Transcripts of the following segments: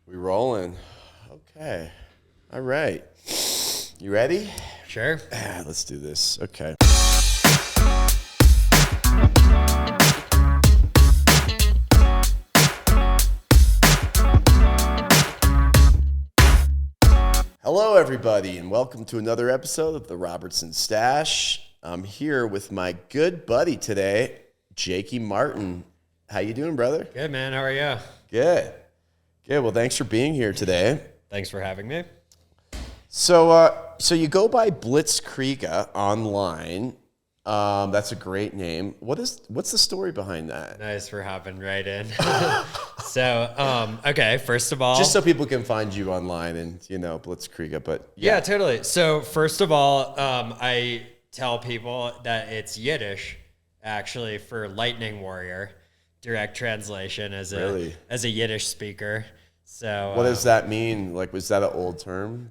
We rolling. Okay. All right. You ready? Sure. Let's do this. Okay. Hello, everybody, and welcome to another episode of the Robertson Stash. I'm here with my good buddy today, Jakey Martin. How you doing, brother? Good, man. How are you? Good. Good. Well, thanks for being here today. Thanks for having me. So you go by Blitzkriega online. That's a great name. What's the story behind that? Nice for hopping right in. Okay, first of all... Just so people can find you online and, Blitzkriega, but... Yeah, totally. So, first of all, I tell people that it's Yiddish, actually, for lightning warrior. Direct translation as a Yiddish speaker. So what does that mean? Like, was that an old term?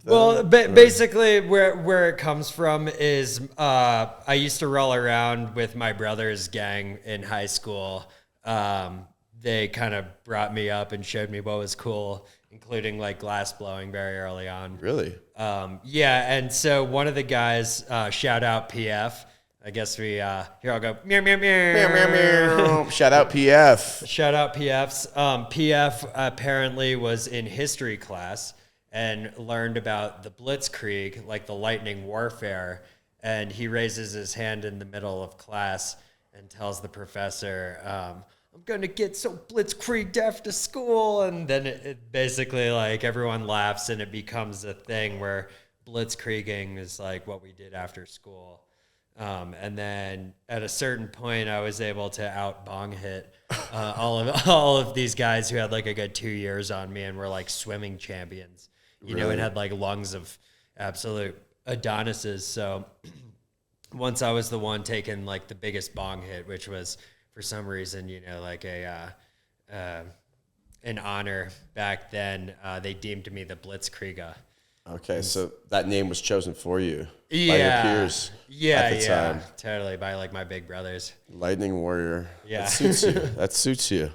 Basically, where it comes from is I used to roll around with my brother's gang in high school. They kind of brought me up and showed me what was cool, including like glass blowing very early on. Really? Yeah, and so one of the guys, shout out PF. I guess here I'll go. Meow, meow, meow. Meow, meow, meow. Shout out PF. Shout out PFs. PF apparently was in history class and learned about the Blitzkrieg, like the lightning warfare. And he raises his hand in the middle of class and tells the professor, I'm going to get so blitzkrieged after school. And then it basically like everyone laughs and it becomes a thing where blitzkrieging is like what we did after school. And then at a certain point, I was able to out bong hit all of these guys who had like a good 2 years on me and were like swimming champions, you know, and had like lungs of absolute Adonises. So once I was the one taking like the biggest bong hit, which was for some reason, like an honor back then, they deemed me the Blitzkriega. Okay, so that name was chosen for you by your peers at the time. Totally, by like my big brothers. Lightning Warrior. Yeah. That suits you. That suits you.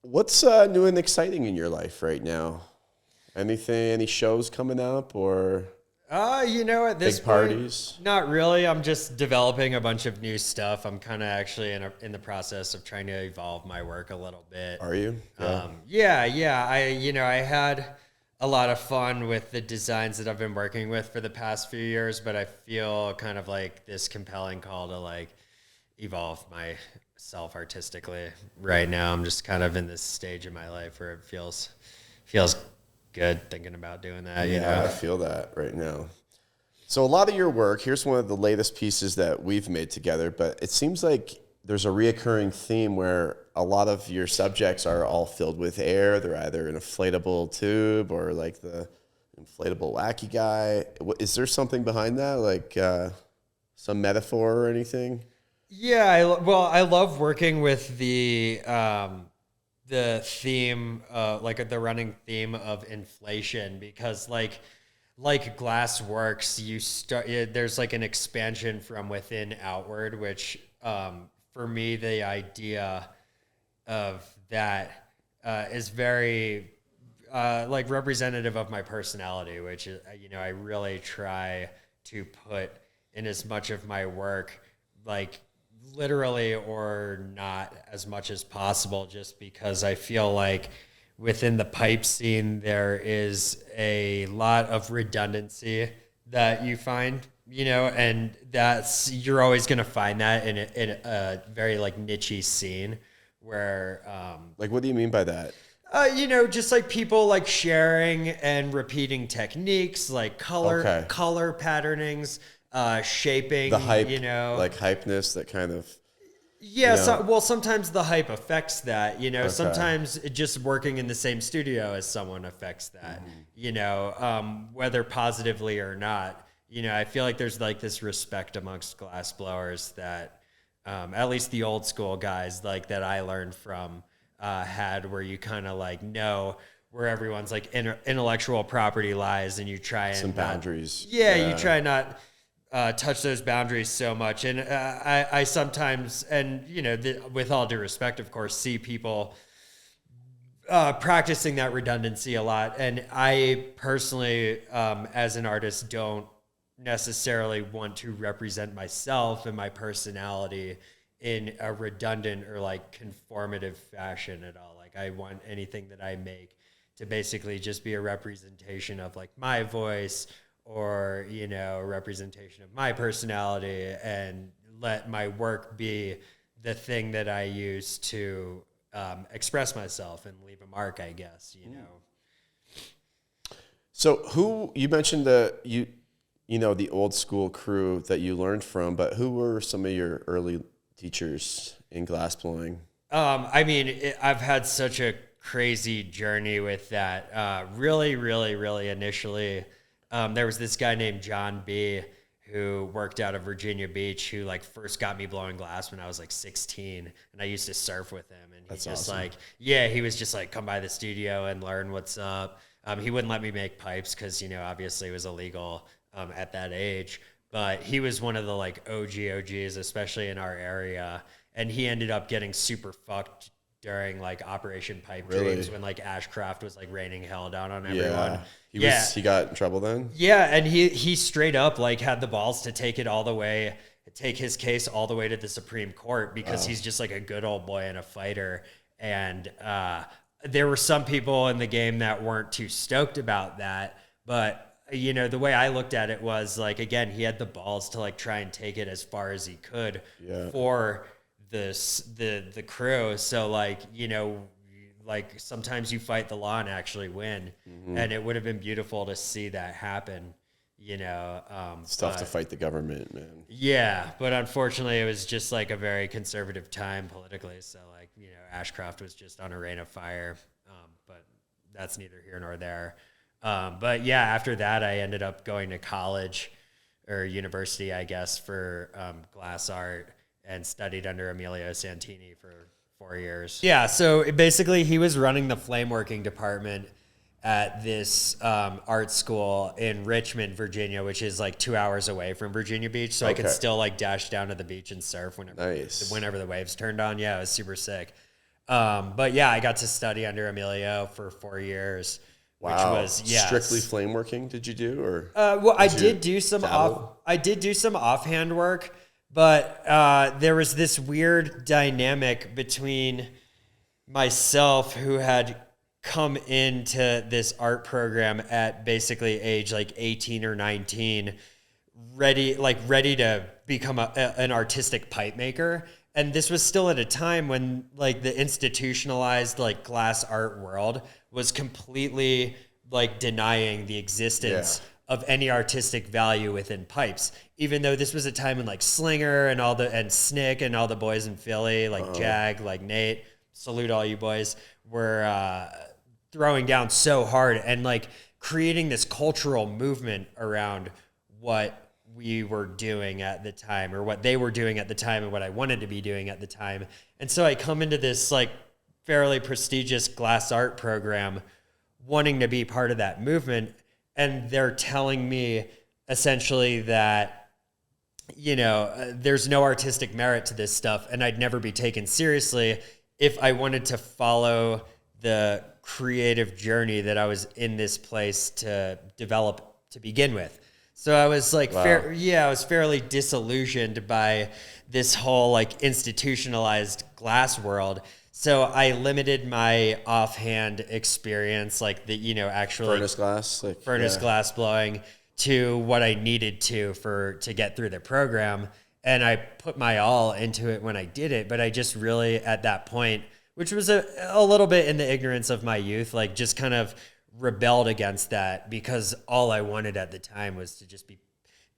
What's new and exciting in your life right now? Any shows coming up or at this big parties? Point, not really. I'm just developing a bunch of new stuff. I'm kind of actually in the process of trying to evolve my work a little bit. Are you? Yeah. I had a lot of fun with the designs that I've been working with for the past few years, but I feel kind of like this compelling call to like evolve myself artistically right now. I'm just kind of in this stage of my life where it feels good thinking about doing that. I feel that right now. So a lot of your work, here's one of the latest pieces that we've made together, but it seems like there's a reoccurring theme where a lot of your subjects are all filled with air. They're either an inflatable tube or like the inflatable wacky guy. Is there something behind that, like some metaphor or anything? Yeah, I love working with the theme, like the running theme of inflation, because like glass works, there's like an expansion from within outward, which for me, the idea of that is very like representative of my personality, which is, I really try to put in as much of my work, like literally or not as much as possible, just because I feel like within the pipe scene, there is a lot of redundancy that you find. And you're always going to find that in a very like niche scene where, like, what do you mean by that? Just like people like sharing and repeating techniques, like color patternings, shaping, the hype, like hypeness, that kind of. Yeah. Sometimes the hype affects that, sometimes just working in the same studio as someone affects that, whether positively or not. I feel like there's like this respect amongst glass blowers that at least the old school guys like that I learned from had, where you kind of like know where everyone's like intellectual property lies, and you try and some boundaries. You try not touch those boundaries so much. And I sometimes, and with all due respect, of course, see people practicing that redundancy a lot. And I personally, as an artist, don't necessarily want to represent myself and my personality in a redundant or like conformative fashion at all. Like I want anything that I make to basically just be a representation of like my voice or, you know, a representation of my personality, and let my work be the thing that I use to express myself and leave a mark, I guess, you know. So who, you mentioned you know, the old school crew that you learned from, but who were some of your early teachers in glassblowing? I mean, I've had such a crazy journey with that. Really initially, there was this guy named John B. who worked out of Virginia Beach, who like first got me blowing glass when I was like 16, and I used to surf with him, and That's just awesome. like, yeah, he was just like, come by the studio and learn what's up. He wouldn't let me make pipes because, you know, obviously it was illegal at that age, but he was one of the like OGs, especially in our area. And he ended up getting super fucked during like Operation Pipe Dreams when like Ashcraft was like raining hell down on everyone. He got in trouble then? Yeah, and he straight up like had the balls to take his case all the way to the Supreme Court because he's just like a good old boy and a fighter. And there were some people in the game that weren't too stoked about that, but you know, the way I looked at it was like, again, he had the balls to like try and take it as far as he could for the crew. So like, you know, like sometimes you fight the law and actually win, and it would have been beautiful to see that happen, you know. It's tough to fight the government, man. Yeah, but unfortunately it was just like a very conservative time politically, so like, you know, Ashcroft was just on a reign of fire, but that's neither here nor there. But yeah, after that I ended up going to college or university, I guess, for glass art, and studied under Emilio Santini for 4 years. Yeah, so basically he was running the flameworking department at this art school in Richmond, Virginia, which is like 2 hours away from Virginia Beach. So I could still like dash down to the beach and surf whenever the waves turned on. Yeah, it was super sick. But yeah, I got to study under Emilio for 4 years. Wow. Which was, yes. Strictly flame working, did you do? Or well, I did do some offhand work, but there was this weird dynamic between myself, who had come into this art program at basically age like 18 or 19, ready to become an artistic pipe maker. And this was still at a time when like the institutionalized like glass art world was completely like denying the existence of any artistic value within pipes. Even though this was a time when like Slinger and Snick and all the boys in Philly, like Jag, like Nate, salute all you boys, were throwing down so hard and like creating this cultural movement around what we were doing at the time, or what they were doing at the time, and what I wanted to be doing at the time. And so I come into this like fairly prestigious glass art program wanting to be part of that movement, and they're telling me essentially that, you know, there's no artistic merit to this stuff, and I'd never be taken seriously if I wanted to follow the creative journey that I was in this place to develop to begin with. So I was like, I was fairly disillusioned by this whole like institutionalized glass world. So I limited my offhand experience, like the, you know, actually furnace glass blowing, to what I needed to get through the program. And I put my all into it when I did it. But I just really, at that point, which was a little bit in the ignorance of my youth, like just kind of rebelled against that, because all I wanted at the time was to just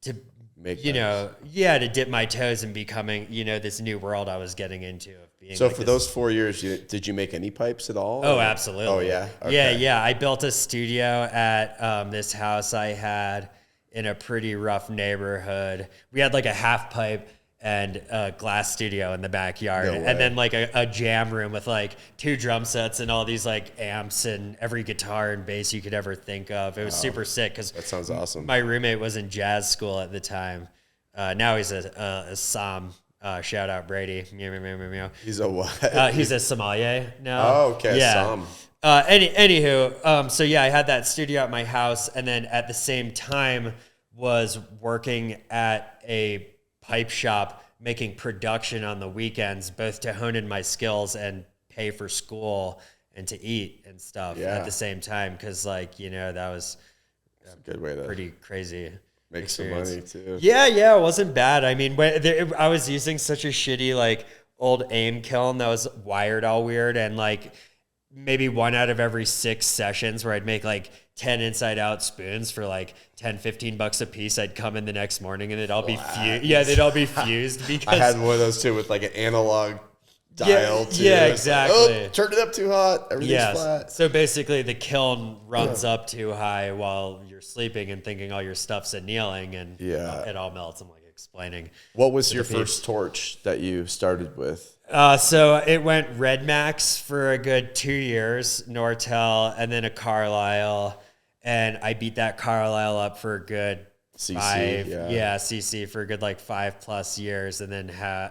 to dip my toes in becoming, you know, this new world I was getting into. Of being so like for those 4 years, did you make any pipes at all? Oh, absolutely. Oh, yeah? Okay. Yeah. I built a studio at this house I had in a pretty rough neighborhood. We had like a half pipe and a glass studio in the backyard, and then like a jam room with like 2 drum sets and all these like amps and every guitar and bass you could ever think of. It was super sick, because that sounds awesome. My roommate was in jazz school at the time. Now he's a som. Shout out Brady. Meow, meow, meow, meow. He's a what? He's a sommelier now. Oh, okay. Yeah. Som. Anywho, so yeah, I had that studio at my house, and then at the same time was working at a pipe shop making production on the weekends, both to hone in my skills and pay for school and to eat and stuff at the same time. Cause like, that was a good way to pretty crazy make experience. some money too. Yeah. It wasn't bad. I mean, I was using such a shitty, like old AIM kiln that was wired all weird. And like maybe 1 out of every 6 sessions where I'd make like 10 inside out spoons for like $10-15 a piece. I'd come in the next morning and they'd all be fused. Yeah, they'd all be fused because I had one of those too with like an analog dial too. Yeah, exactly. Like, turned it up too hot. Everything's flat. So basically the kiln runs up too high while you're sleeping and thinking all your stuff's annealing, and it all melts. I'm like explaining. What was your first torch that you started with? So it went Red Max for a good 2 years, Nortel, and then a Carlisle. And I beat that Carlisle up for a good CC, 5. Yeah, CC for a good like 5+ years. And then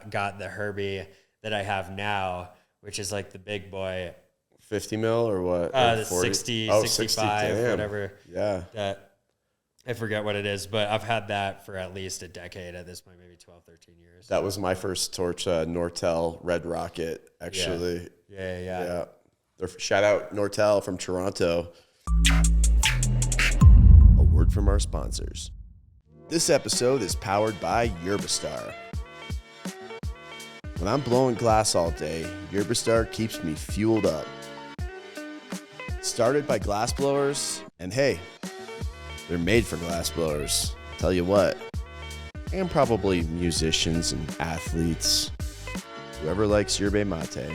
got the Herbie that I have now, which is like the big boy. 50 mil or what? The 60, 65, 60, whatever. Yeah. I forget what it is, but I've had that for at least a decade at this point, maybe 12, 13 years. That was my first torch, Nortel Red Rocket, actually. Yeah. Shout out Nortel from Toronto. A word from our sponsors. This episode is powered by Yerba Star. When I'm blowing glass all day, Yerba Star keeps me fueled up. Started by Glassblowers, and hey, they're made for glassblowers. Tell you what, and probably musicians and athletes, whoever likes yerba mate.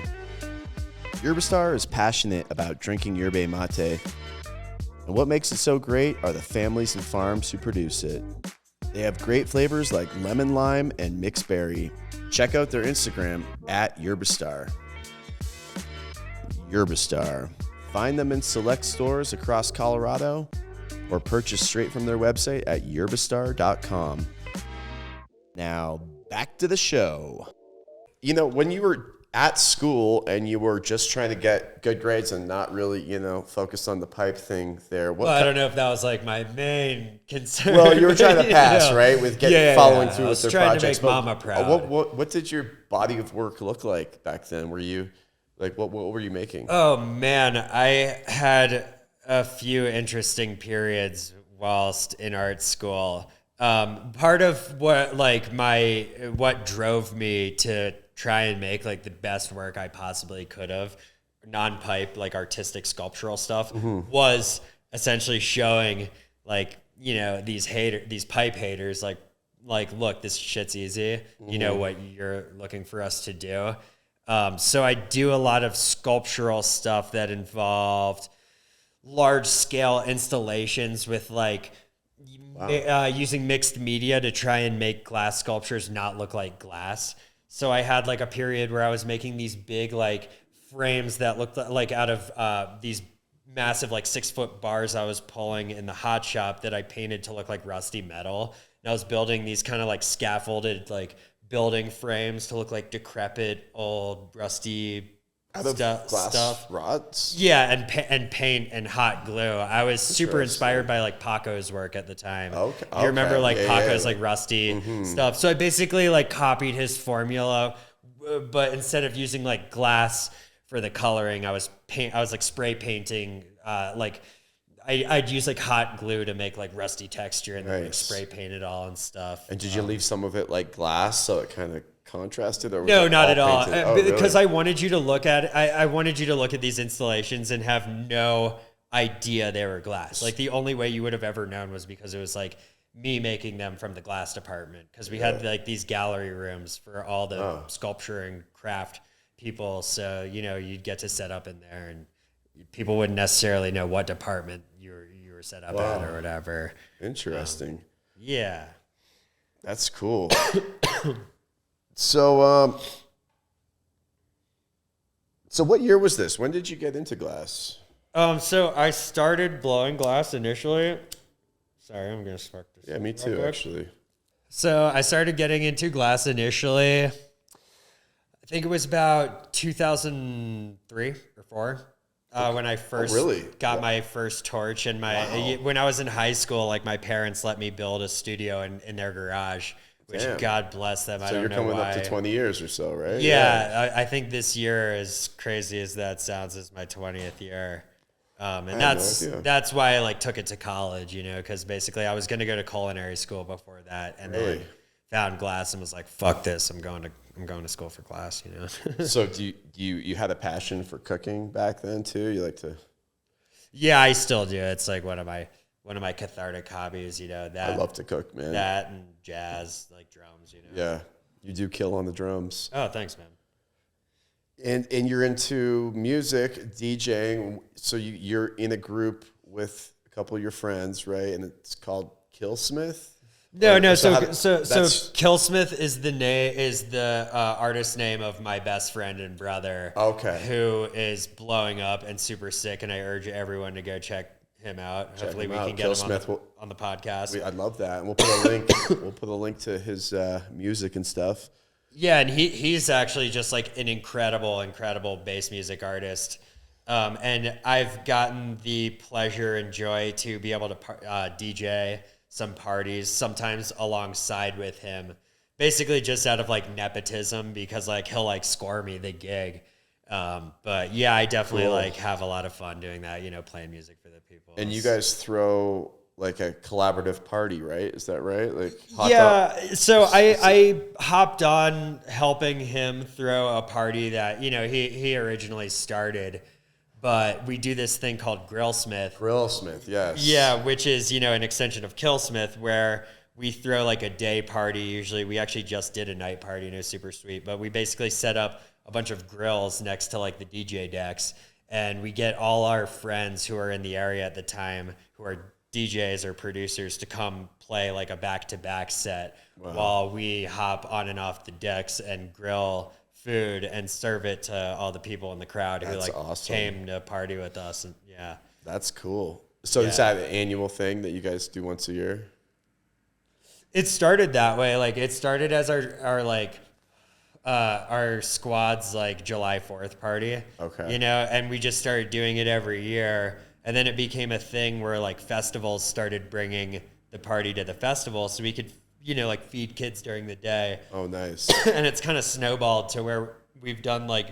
Yerba Star is passionate about drinking yerba mate, and what makes it so great are the families and farms who produce it. They have great flavors like lemon lime and mixed berry. Check out their Instagram at Yerbastar. Yerbastar. Find them in select stores across Colorado or purchase straight from their website at yerbastar.com. Now, back to the show. When you were at school and you were just trying to get good grades and not really, focused on the pipe thing there. I don't know if that was like my main concern. Well, you were trying to pass, right? With following through with their projects. I was trying to make mama proud. What did your body of work look like back then? Were you, what were you making? Oh, man. I had a few interesting periods whilst in art school. Part of what drove me to try and make like the best work I possibly could have, non-pipe, like artistic sculptural stuff, was essentially showing these pipe haters, like, look, this shit's easy. You know what you're looking for us to do. So I do a lot of sculptural stuff that involved large scale installations with using mixed media to try and make glass sculptures not look like glass. So I had like a period where I was making these big like frames that looked like out of these massive like 6-foot bars I was pulling in the hot shop that I painted to look like rusty metal. And I was building these kind of like scaffolded like building frames to look like decrepit old rusty glass stuff. rods. Yeah, and paint and hot glue. I was super inspired by like Paco's work at the time. Okay. You remember like Paco's like rusty stuff. So I basically like copied his formula, but instead of using like glass for the coloring, I was like spray painting. I'd use like hot glue to make like rusty texture and then like spray paint it all and stuff. And did you leave some of it like glass so it kind of contrasted? Or no, not at all. Because really? I wanted you to look at it. I wanted you to look at these installations and have no idea they were glass. Like the only way you would have ever known was because it was like me making them from the glass department. Because we had like these gallery rooms for all the sculpture and craft people. So, you'd get to set up in there and people wouldn't necessarily know what department you were set up at or whatever. Interesting. Yeah. That's cool. So what year was this? When did you get into glass? So I started blowing glass initially. Sorry, I'm going to spark this. Yeah, me too, actually. So I started getting into glass initially. I think it was about 2003 or 4. When I first got my first torch, and when I was in high school, like my parents let me build a studio in their garage, which God bless them. I don't know why. So you're coming up to 20 years or so, right? Yeah, I think this year, as crazy as that sounds, is my 20th year. And that's why I like took it to college, you know, because basically I was going to go to culinary school before that, and then found glass and was like, fuck this, I'm going to school for glass, you know. So do you had a passion for cooking back then too? You like to? Yeah, I still do. It's like one of my cathartic hobbies, you know. That I love to cook, man. That and jazz, like drums, you know. Yeah, you do kill on the drums. Oh, thanks, man. And you're into music, DJing. So you're in a group with a couple of your friends, right? And it's called Killsmith. No. So Killsmith is the artist name of my best friend and brother. Okay. Who is blowing up and super sick, and I urge everyone to go check him out. Hopefully, we can get him on the podcast. I'd love that. And we'll put a link. We'll put a link to his music and stuff. Yeah, and he's actually just like an incredible bass music artist. And I've gotten the pleasure and joy to be able to DJ some parties, sometimes alongside with him, basically just out of like nepotism, because like he'll like score me the gig. But yeah, I definitely like have a lot of fun doing that, you know, playing music for the people. And you guys throw like a collaborative party, right? Is that right? Like so I hopped on helping him throw a party that, you know, he originally started. But we do this thing called Grillsmith. Grillsmith, yes. Yeah, which is, you know, an extension of Killsmith, where we throw like a day party. Usually we actually just did a night party, and it was super sweet. But we basically set up a bunch of grills next to like the DJ decks, and we get all our friends who are in the area at the time, who are DJs or producers, to come play like a back-to-back set while we hop on and off the decks and grill food and serve it to all the people in the crowd who came to party with us. And yeah, that's cool. So is that an annual thing that you guys do once a year? It started that way. Like it started as our squad's like July 4th party. Okay. You know, and we just started doing it every year. And then it became a thing where like festivals started bringing the party to the festival, so we could, you know, like feed kids during the day. Oh, nice. And it's kind of snowballed to where we've done like,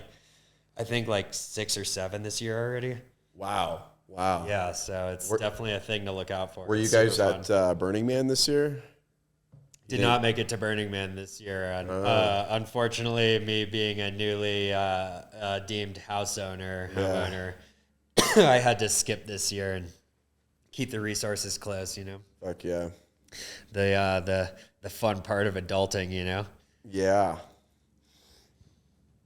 I think like 6 or 7 this year already. Wow. Yeah, so it's definitely a thing to look out for. Were you guys at Burning Man this year? Did not make it to Burning Man this year. And, unfortunately, me being a newly deemed homeowner, I had to skip this year and keep the resources close, you know? Fuck yeah. The fun part of adulting, you know? Yeah.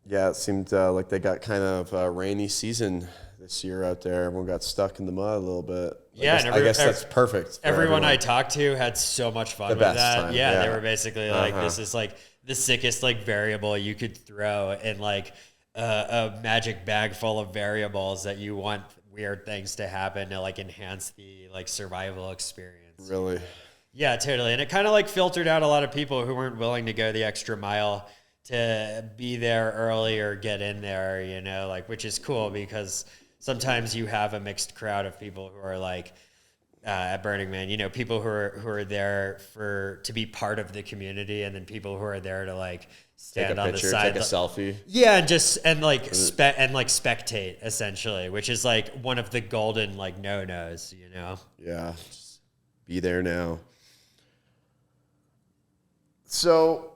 Yeah, it seemed like they got kind of a rainy season this year out there. Everyone got stuck in the mud a little bit. I guess that's perfect. Everyone I talked to had so much fun with that. Time. Yeah, they were basically like, this is like the sickest like variable you could throw in like a magic bag full of variables that you want weird things to happen to like enhance the like survival experience. Really? Yeah, totally. And it kind of like filtered out a lot of people who weren't willing to go the extra mile to be there early or get in there, you know, like, which is cool because sometimes you have a mixed crowd of people who are like at Burning Man, you know, people who are there to be part of the community, and then people who are there to like stand on the side, take a selfie. Yeah, and spectate essentially, which is like one of the golden like no-nos, you know. Yeah, just be there now. So,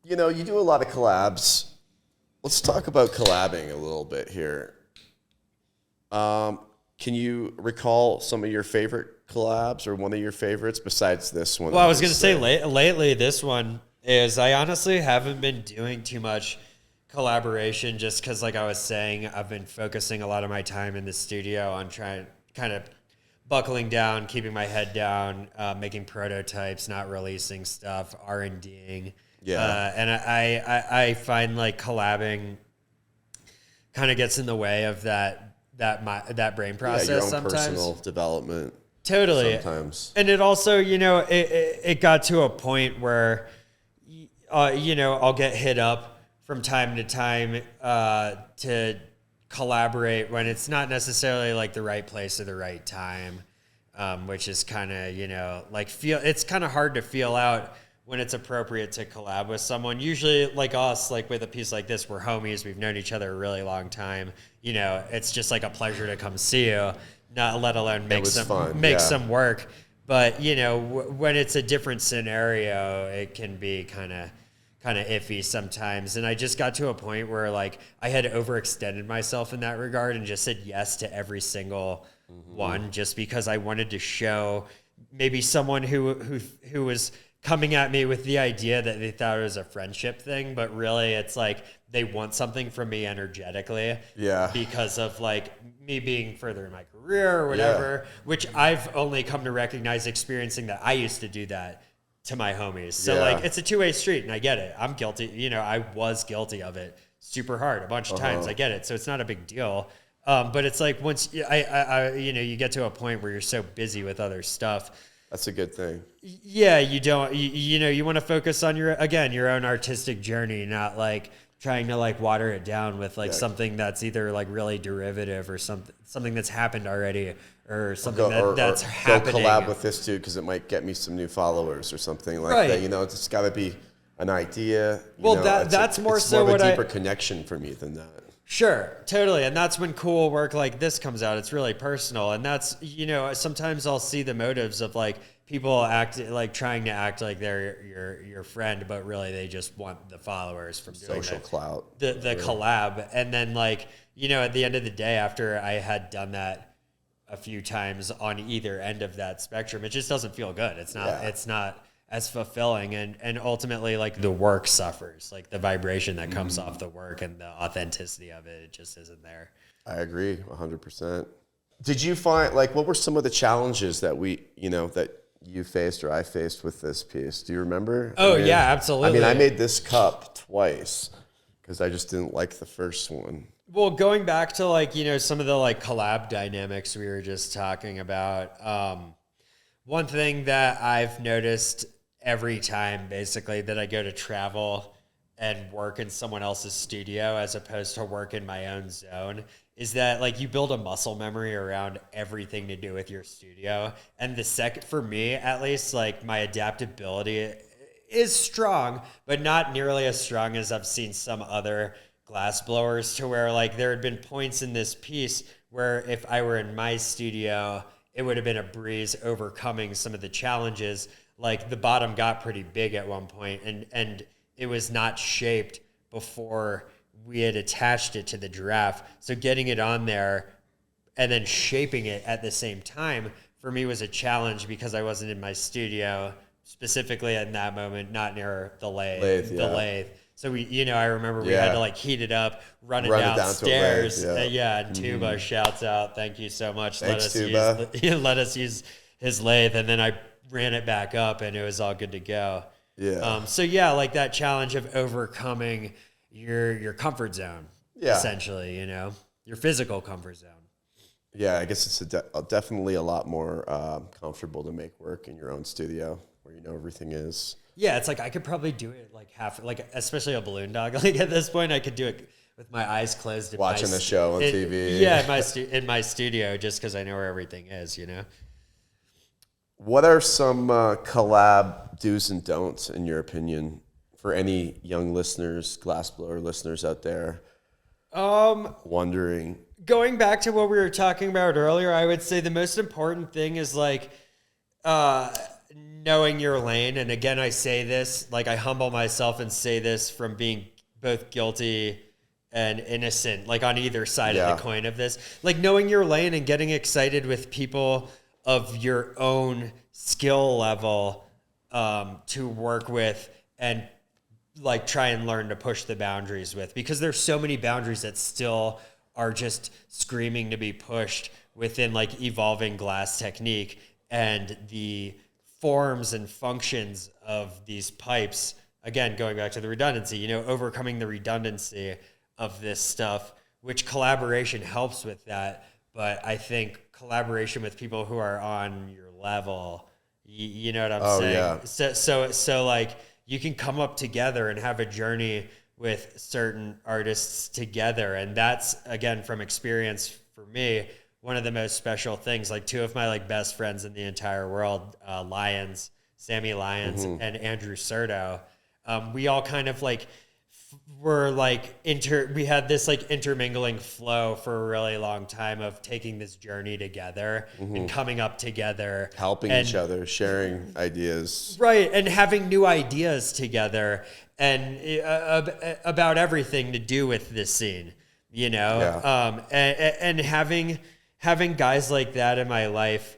you know, you do a lot of collabs. Let's talk about collabing a little bit here. Can you recall some of your favorite collabs or one of your favorites besides this one? Well, I was going to say lately this one is I honestly haven't been doing too much collaboration just because, like I was saying, I've been focusing a lot of my time in the studio on trying kind of buckling down, keeping my head down, making prototypes, not releasing stuff, R&Ding. Yeah. And I find like collabing kind of gets in the way of that brain process. Yeah, your own sometimes. Personal development. Totally. Sometimes. And it also, you know, it got to a point where, you know, I'll get hit up from time to time to collaborate when it's not necessarily like the right place or the right time, which is kind of, you know, like it's kind of hard to feel out when it's appropriate to collab with someone. Usually like us, like with a piece like this, we're homies. We've known each other a really long time. You know, it's just like a pleasure to come see you, not let alone make some work. But, you know, when it's a different scenario, it can be kind of iffy sometimes. And I just got to a point where like I had overextended myself in that regard and just said yes to every single one, just because I wanted to show maybe someone who was coming at me with the idea that they thought it was a friendship thing, but really it's like they want something from me energetically. Yeah. Because of like me being further in my career or whatever, which I've only come to recognize experiencing that I used to do that to my homies. So like it's a two-way street, and I get it. I'm guilty. You know, I was guilty of it super hard a bunch of times. I get it. So it's not a big deal. But it's like once I you know, you get to a point where you're so busy with other stuff. That's a good thing. Yeah, you don't, you know, you want to focus on your own artistic journey, not like trying to like water it down with like something that's either like really derivative or something that's happened already or something that's happening. Go collab with this dude because it might get me some new followers or something like that. You know, it's got to be an idea. Well, that's more so what a deeper connection for me than that. Sure, totally. And that's when cool work like this comes out. It's really personal. And that's, you know, sometimes I'll see the motives of like people trying to act like they're your friend, but really they just want the followers from doing social clout. The collab. And then like, you know, at the end of the day, after I had done that a few times on either end of that spectrum, it just doesn't feel good. It's not as fulfilling, and ultimately like the work suffers, like the vibration that comes off the work and the authenticity of it just isn't there. I agree 100%. Did you find, like, what were some of the challenges that that you faced or I faced with this piece? Do you remember? Yeah, absolutely. I made this cup twice because I just didn't like the first one. Well, going back to like, you know, some of the like collab dynamics we were just talking about, one thing that I've noticed every time basically that I go to travel and work in someone else's studio as opposed to work in my own zone is that like you build a muscle memory around everything to do with your studio. And for me at least, like my adaptability is strong, but not nearly as strong as I've seen some other glass blowers, to where like there had been points in this piece where if I were in my studio, it would have been a breeze overcoming some of the challenges. Like the bottom got pretty big at one point and it was not shaped before we had attached it to the giraffe. So getting it on there and then shaping it at the same time for me was a challenge because I wasn't in my studio, specifically in that moment, not near the lathe. So I remember we had to like heat it up, run it downstairs. And Tuba shouts out, "Thank you so much. Thanks, Tuba. Let us use his lathe." And then I ran it back up and it was all good to go. Yeah. Like that challenge of overcoming your comfort zone, essentially, you know, your physical comfort zone. Yeah, I guess it's definitely a lot more comfortable to make work in your own studio where you know everything is. Yeah, it's like I could probably do it like especially a balloon dog. Like at this point, I could do it with my eyes closed. Watching the show on TV. Yeah, in my studio, just because I know where everything is, you know. What are some collab do's and don'ts, in your opinion, for any young listeners, glassblower listeners out there wondering? Going back to what we were talking about earlier, I would say the most important thing is like knowing your lane. And again, I say this, like I humble myself and say this from being both guilty and innocent, like on either side of the coin of this. Like knowing your lane and getting excited with people of your own skill level to work with and like try and learn to push the boundaries with, because there's so many boundaries that still are just screaming to be pushed within like evolving glass technique and the forms and functions of these pipes. Again, going back to the redundancy, you know, overcoming the redundancy of this stuff, which collaboration helps with that. But I think collaboration with people who are on your level, you know what I'm saying? Yeah. So like you can come up together and have a journey with certain artists together. And that's, again, from experience for me, one of the most special things. Like two of my like best friends in the entire world, Sammy Lyons and Andrew Serto, we all kind of like were like we had this like intermingling flow for a really long time of taking this journey together and coming up together, helping each other, sharing ideas, right, and having new ideas together and about everything to do with this scene, you know. And having guys like that in my life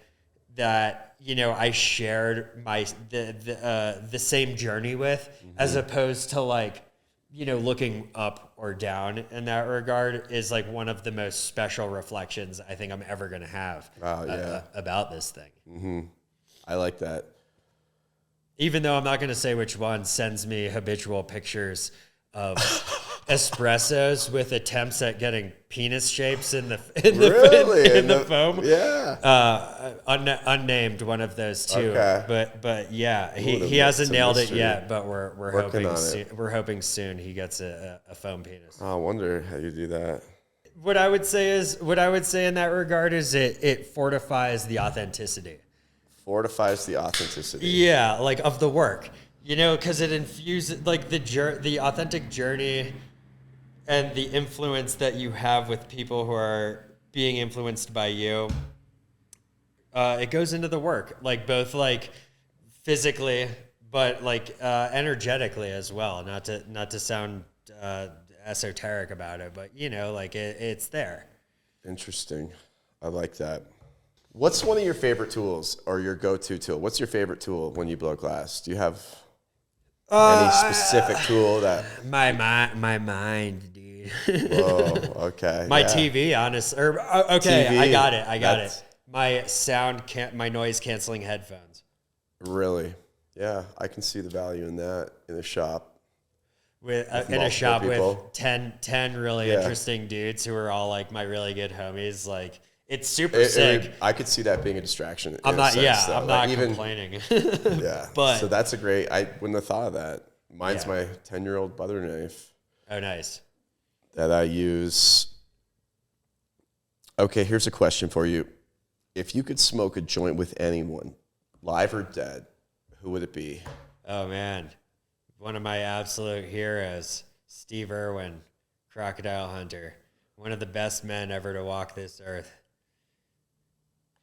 that, you know, I shared the same journey with, as opposed to like, you know, looking up or down in that regard, is like one of the most special reflections I think I'm ever going to have about this thing. I like that. Even though I'm not going to say which one sends me habitual pictures of espressos with attempts at getting penis shapes in the foam. Yeah. Unnamed one of those two. Okay. But yeah, he hasn't nailed it yet, but we're hoping soon he gets a foam penis. Oh, I wonder how you do that. What I would say in that regard is it fortifies the authenticity. Yeah, like of the work. You know, because it infuses like the authentic journey and the influence that you have with people who are being influenced by you. It goes into the work, like both like physically, but like energetically as well. Not to sound esoteric about it, but you know, like it's there. Interesting. I like that. What's one of your favorite tools or your go-to tool? What's your favorite tool when you blow glass? Do you have any specific tool that... My mind, dude. Whoa, okay. My TV, honest. Or, okay, TV, I got it. My noise canceling headphones. Really? Yeah, I can see the value in that in a shop. In a shop people. With 10 really interesting dudes who are all like my really good homies. Like, it's super sick. I could see that being a distraction. I'm not complaining. Yeah. But so that's I wouldn't have thought of that. Mine's my 10-year-old butter knife. Oh, nice. That I use. Okay, here's a question for you. If you could smoke a joint with anyone, live or dead, who would it be? Oh, man. One of my absolute heroes, Steve Irwin, crocodile hunter. One of the best men ever to walk this earth.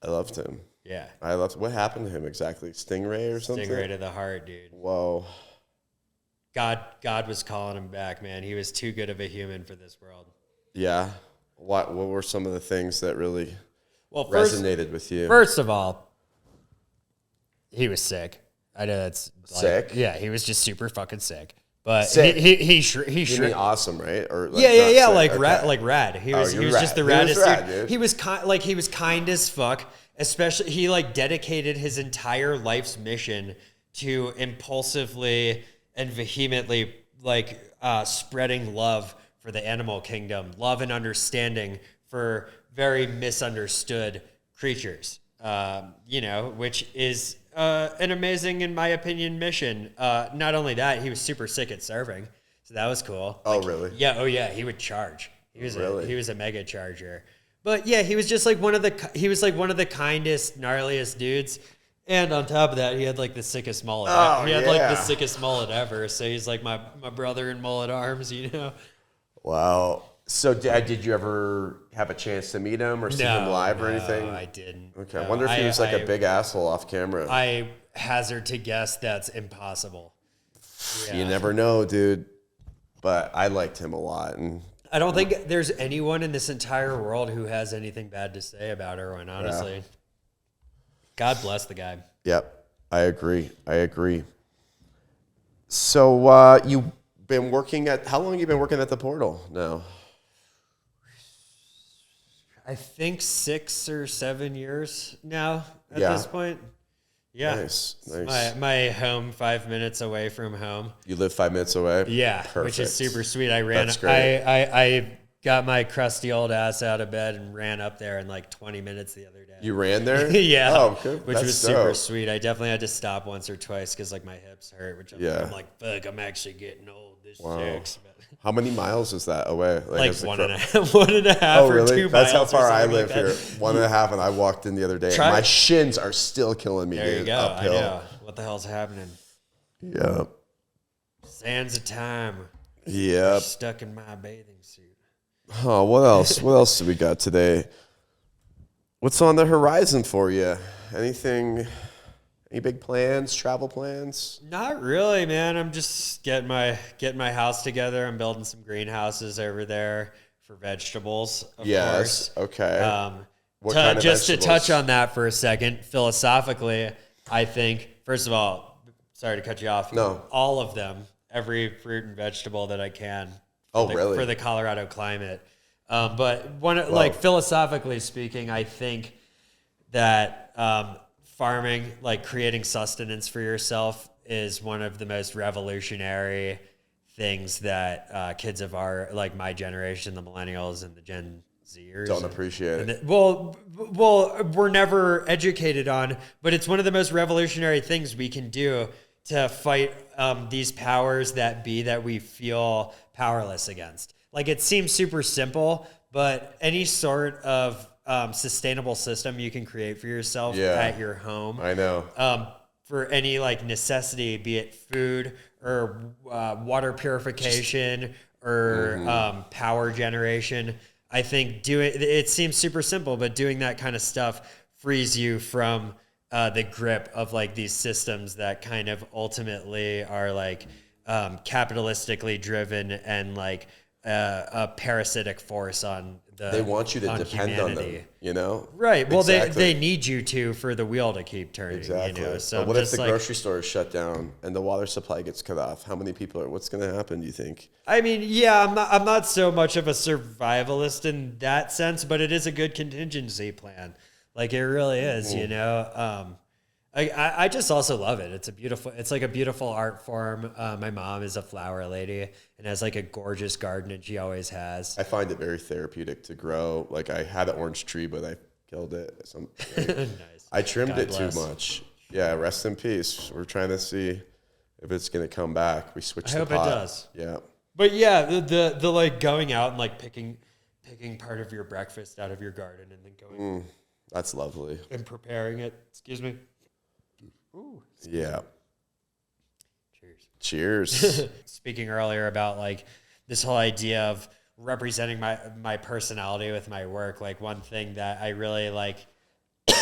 I loved him. Yeah. What happened to him exactly? Stingray or something? Stingray to the heart, dude. Whoa. God was calling him back, man. He was too good of a human for this world. Yeah. What were some of the things that really resonated with you? First of all, he was sick. I know that's sick. Yeah, he was just super fucking sick. But sick. he You mean awesome, right? Or like yeah, like okay. rad. He was rad. Just the raddest dude. He was kind as fuck. Especially, he like dedicated his entire life's mission to impulsively and vehemently like spreading love for the animal kingdom, love and understanding for very misunderstood creatures. You know, which is an amazing, in my opinion, mission. Not only that, he was super sick at serving, so that was cool. Oh, really? Yeah. Oh, yeah. He would charge. He was a mega charger. But yeah, he was just like one of the kindest, gnarliest dudes. And on top of that, he had like the sickest mullet. He had like the sickest mullet ever. So he's like my brother in mullet arms, you know? Wow. So did you ever have a chance to meet him or see him live or anything? No, I didn't. Okay. I wonder if he was like a big asshole off camera. I hazard to guess that's impossible. Yeah. You never know, dude. But I liked him a lot. And I don't think there's anyone in this entire world who has anything bad to say about Irwin, honestly. Yeah. God bless the guy. Yep. I agree. So you've been working how long have you been working at the portal now? I think 6 or 7 years now at this point. Yeah. Nice. My home 5 minutes away from home. You live 5 minutes away? Yeah. Perfect. Which is super sweet. That's great. I got my crusty old ass out of bed and ran up there in like 20 minutes the other day. You ran there? Yeah. Oh, good. Which was super sweet. I definitely had to stop once or twice because like my hips hurt, which I'm like, fuck, I'm actually getting old, dude. Wow. 6. How many miles is that away? Like as the 1.5, 1.5 Oh, or really? 2 That's how miles or far I something live like here. that. 1.5, and I walked in the other day. Try- My shins are still killing me, There you dude. go. Uphill. I know. What the hell's happening? Yep. Sands of time. Yep. Stuck in my bathing suit. Oh, what else? What else do we got today? What's on the horizon for you? Anything? Any big plans? Travel plans? Not really, man. I'm just getting my house together. I'm building some greenhouses over there for vegetables, of course. Okay. What To- kind of just vegetables? to touch on that for a second, philosophically, I think, first of all, sorry to cut you off. No. All of them, every fruit and vegetable that I can. Really? For the Colorado climate. But like philosophically speaking, I think that farming, like creating sustenance for yourself, is one of the most revolutionary things that kids of like my generation, the millennials and the Gen Zers, Don't appreciate it. well, we're never educated on, but it's one of the most revolutionary things we can do to fight these powers that be that we feel powerless against. Like, it seems super simple, but any sort of sustainable system you can create for yourself at your home. I know. For any like necessity, be it food or water purification or power generation. I think it seems super simple, but doing that kind of stuff frees you from the grip of like these systems that kind of ultimately are like capitalistically driven and like a parasitic force on the. They want you to depend humanity. on them, you know? Right. Well, Exactly. they need you to for the wheel to keep turning. Exactly. You know? So But what if the like, grocery store is shut down and the water supply gets cut off? How many people are? What's going to happen? Do you think? I mean, yeah, I'm not so much of a survivalist in that sense, but it is a good contingency plan. Like, it really is, you know. I just also love it. It's like a beautiful art form. My mom is a flower lady and has like a gorgeous garden, and she always has. I find it very therapeutic to grow. Like, I had an orange tree, but I killed it. Nice. I trimmed God it bless. too much. Yeah, rest in peace. We're trying to see if it's going to come back. We switched I hope the pot. it does. Yeah. But yeah, the like going out and like picking part of your breakfast out of your garden and then going That's lovely. and preparing it. Excuse me. Ooh. Yeah. Cheers. Cheers. Speaking earlier about like this whole idea of representing my personality with my work, like one thing that I really like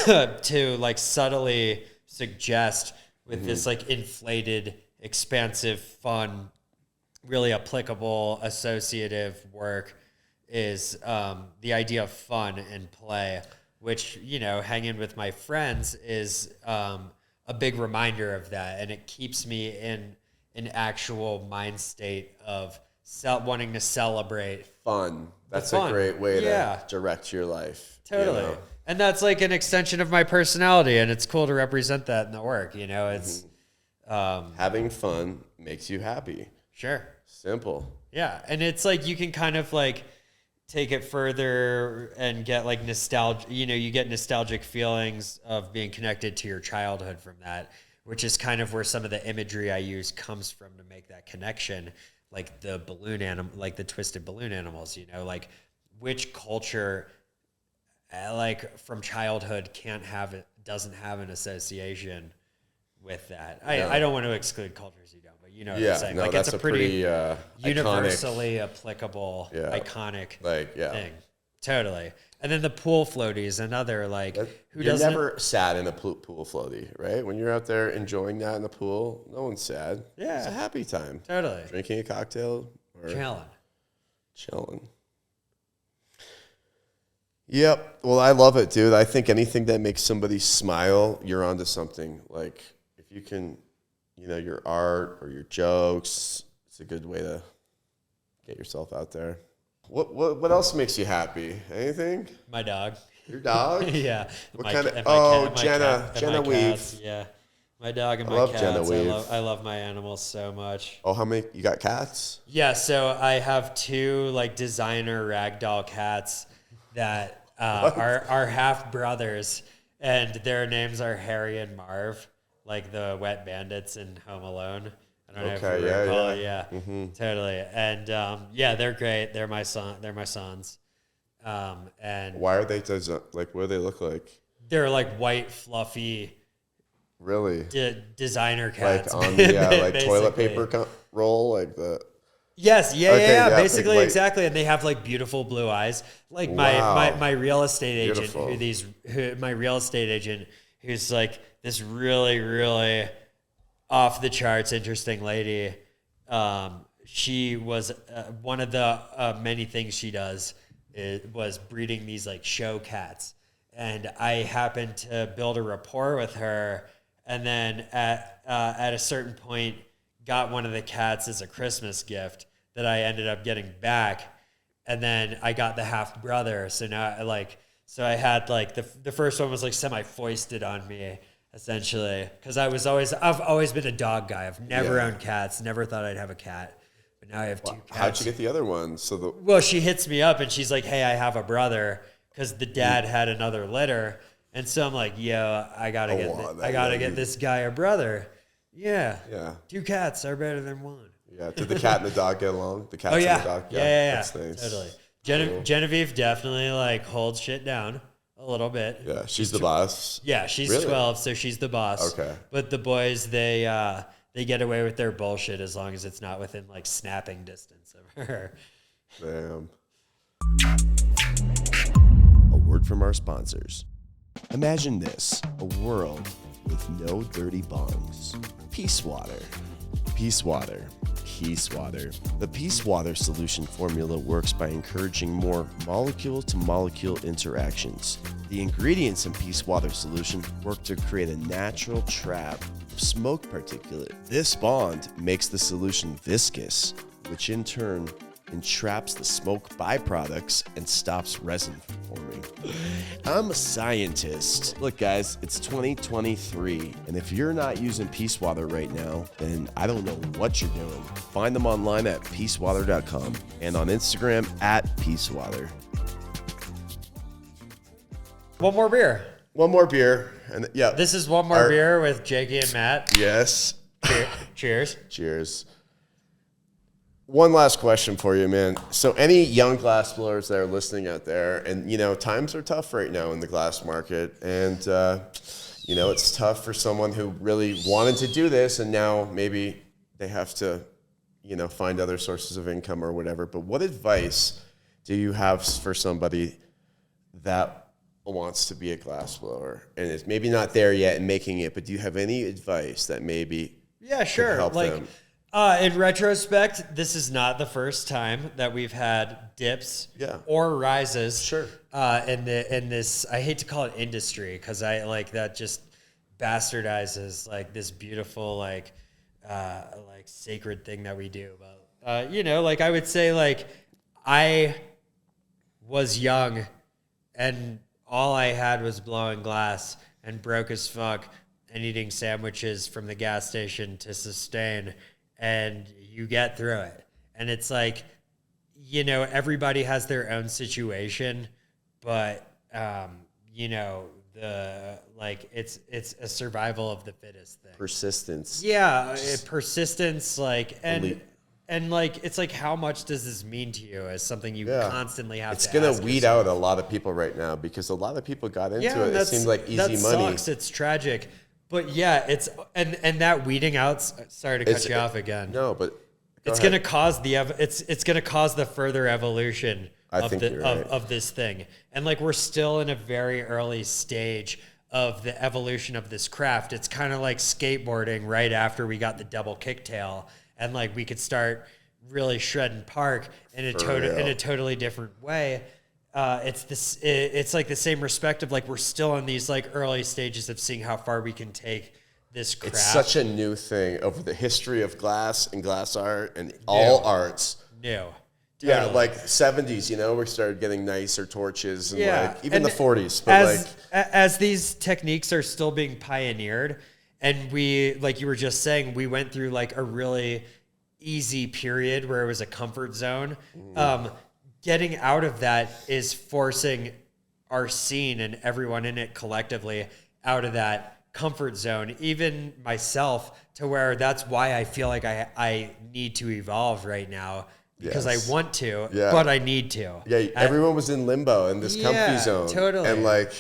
to like subtly suggest with this like inflated, expansive, fun, really applicable, associative work is the idea of fun and play, which, you know, hanging with my friends is a big reminder of that. And it keeps me in an actual mind state of wanting to celebrate. Fun. That's fun. a great way Yeah. to direct your life. Totally. You know? And that's like an extension of my personality, and it's cool to represent that in the work. You know, it's Having fun makes you happy. sure. Simple. Yeah. And it's like you can kind of like take it further and get like nostalgia, you know, you get nostalgic feelings of being connected to your childhood from that, which is kind of where some of the imagery I use comes from to make that connection. Like the balloon animal, like the twisted balloon animals, you know, like which culture like from childhood doesn't have an association with that. I don't want to exclude cultures who don't, but you know what I'm saying. No, Like that's it's a pretty iconic, universally applicable, iconic thing. Totally. And then the pool floaties, another like who You're doesn't never sad in a pool floaty, right? When you're out there enjoying that in the pool, no one's sad. Yeah. It's a happy time. totally Drinking a cocktail or chilling. Yep. Well, I love it, dude. I think anything that makes somebody smile, you're onto something. Like, if you can, you know, your art or your jokes, it's a good way to get yourself out there. What else makes you happy? Anything? My dog. Your dog? Yeah. What My kind ca- of? and my Oh, cat- my Jenna. cat- and Jenna my Weave. cats, yeah. My dog and I my love cats. Jenna Weave. I love my animals so much. Oh, how many? You got cats? Yeah, so I have two like designer ragdoll cats that are half brothers, and their names are Harry and Marv, like the wet bandits in Home Alone. I don't know if Okay, you yeah, recall. yeah. Yeah, totally. And yeah, they're great. They're my son. They're my sons. And Why are they like? What do they look like? they're like white, fluffy Really? designer Like cats. on the like toilet basically. paper roll, like the. Yes, yeah, Okay, yeah, yeah, basically, like- exactly, and they have like beautiful blue eyes. Like Wow. my real estate agent, Beautiful. my real estate agent, who's like this really off the charts interesting lady. She was one of the many things she does was breeding these like show cats, and I happened to build a rapport with her, and then at a certain point got one of the cats as a Christmas gift that I ended up getting back. And then I got the half brother. So now I had like the first one was like semi-foisted on me essentially. Cause I've always been a dog guy. I've never owned cats. Never thought I'd have a cat, but now I have two cats. How'd you get the other one? Well, she hits me up and she's like, "Hey, I have a brother." Cause the dad had another litter. And so I'm like, "Yo, I gotta get this guy a brother." Yeah. Yeah. 2 cats are better than 1. Yeah. Did the cat and the dog get along? The cat and the dog? Yeah. That's nice. Totally. Genevieve definitely like holds shit down a little bit. Yeah. She's the boss. Yeah, she's Really? 12, so she's the boss. Okay. But the boys, they get away with their bullshit as long as it's not within like snapping distance of her. Damn. A word from our sponsors. Imagine this, a world with no dirty bongs. Peace water. Peace water. Peace water. The Peace water solution formula works by encouraging more molecule-to-molecule interactions. The ingredients in Peace water solution work to create a natural trap of smoke particulate. This bond makes the solution viscous, which in turn entraps the smoke byproducts and stops resin from forming. I'm a scientist. Look guys, it's 2023, and if you're not using Peace Water right now, then I don't know what you're doing. Find them online at peacewater.com and on Instagram at peacewater. One more beer. One more beer, and yeah. This is one more beer with Jakey and Matt. Yes. Cheers. Cheers. One last question for you, man. So any young glass blowers that are listening out there, and, you know, times are tough right now in the glass market. And, you know, it's tough for someone who really wanted to do this and now maybe they have to, you know, find other sources of income or whatever. But what advice do you have for somebody that wants to be a glass blower and is maybe not there yet and making it, but do you have any advice that maybe could help them? In retrospect, this is not the first time that we've had dips or rises. In this, I hate to call it industry because I like that just bastardizes like this beautiful like sacred thing that we do. But you know, like I would say, like I was young and all I had was blowing glass and broke as fuck and eating sandwiches from the gas station to sustain. And you get through it. And it's like, you know, everybody has their own situation, but, you know, it's a survival of the fittest thing. Persistence. Yeah. Persistence, like, and like, it's like, how much does this mean to you as something you constantly have to ask yourself? It's going to weed out a lot of people right now because a lot of people got into it. It seemed like easy money. That sucks. It's tragic. But yeah, it's and that weeding out. Sorry to cut you off again. No, but it's going to cause it's going to cause the further evolution of this thing. And like we're still in a very early stage of the evolution of this craft. It's kind of like skateboarding right after we got the double kicktail, and like we could start really shredding park in a totally different way. It's like the same respect of like we're still in these like early stages of seeing how far we can take this craft. It's such a new thing over the history of glass and glass art and all arts. New. Totally. Yeah, like 70s, you know, we started getting nicer torches and like even the 40s. But as these techniques are still being pioneered, and we, like you were just saying, we went through like a really easy period where it was a comfort zone. Getting out of that is forcing our scene and everyone in it collectively out of that comfort zone, even myself, to where that's why I feel like I need to evolve right now. Because I want to, but I need to. Yeah, everyone was in limbo in this comfy zone. Totally. And like,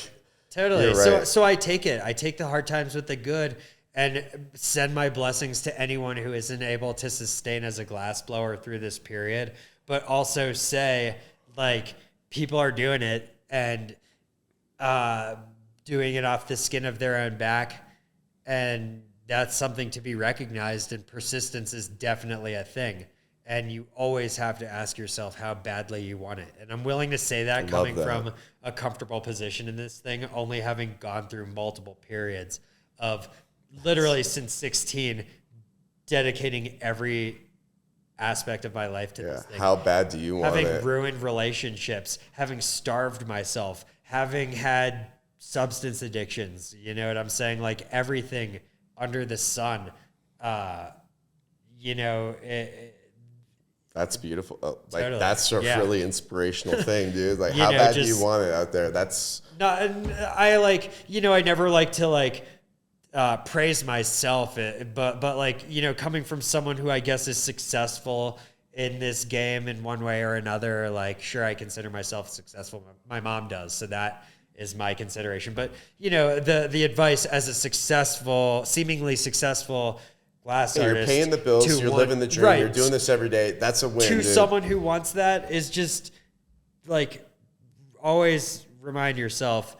totally. Right. So I take it. I take the hard times with the good and send my blessings to anyone who isn't able to sustain as a glass blower through this period. But also say, like, people are doing it and doing it off the skin of their own back. And that's something to be recognized. And persistence is definitely a thing. And you always have to ask yourself how badly you want it. And I'm willing to say that coming from a comfortable position in this thing, only having gone through multiple periods of literally since 16, dedicating every aspect of my life to this thing. How bad do you want it? Having ruined relationships, having starved myself, having had substance addictions, you know what I'm saying? Like everything under the sun, that's beautiful. Like totally. That's a really inspirational thing, dude. Like how know, bad do you want it out there? That's not. I like, I never like to like praise myself, but like, coming from someone who I guess is successful in this game in one way or another, like sure, I consider myself successful. My mom does, so that is my consideration. But the advice as a seemingly successful glass artist, you're paying the bills, you're living the dream, you're doing this every day. That's a win. To someone who wants that is just like always remind yourself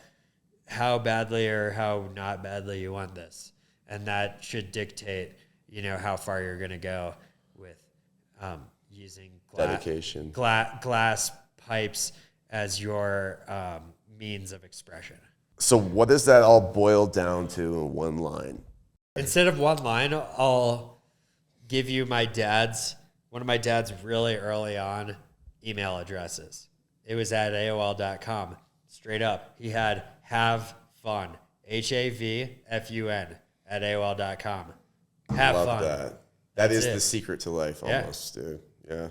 how badly or how not badly you want this, and that should dictate how far you're going to go with using dedication, glass pipes as your means of expression. So what does that all boil down to in one line? Instead of one line, I'll give you one of my dad's really early on email addresses. It was at AOL.com. Straight up. He had have fun. HAVFUN at AOL.com. Have Love fun. that. That is the secret to life almost, dude. Yeah.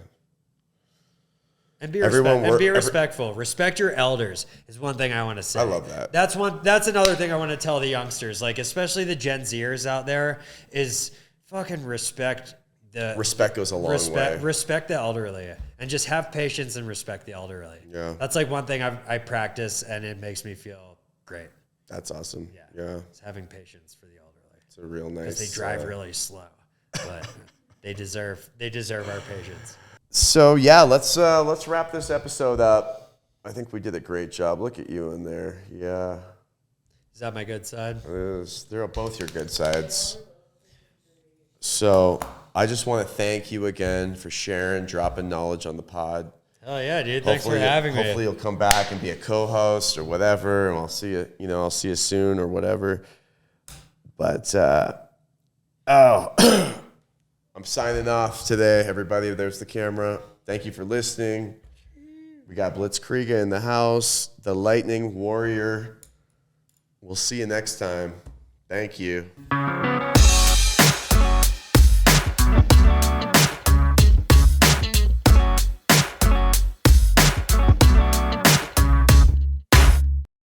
And be respectful. Respect your elders is one thing I want to say. I love that. That's another thing I want to tell the youngsters, like especially the Gen Zers out there, is fucking respect the respect goes a long way. Respect the elderly and just have patience and respect the elderly. Yeah. That's like one thing I practice and it makes me feel great. That's awesome. Yeah. It's having patience for the elderly. It's a real nice. Because they drive really slow, but they deserve our patience. So yeah, let's wrap this episode up. I think we did a great job. Look at you in there. Yeah. Is that my good side? It is. They're both your good sides. So I just want to thank you again for sharing, dropping knowledge on the pod. Oh yeah, dude. Thanks for having me. Hopefully you'll come back and be a co-host or whatever, and I'll see you. I'll see you soon or whatever. But I'm signing off today, everybody. There's the camera. Thank you for listening. We got Blitzkriega in the house, the Lightning Warrior. We'll see you next time. Thank you.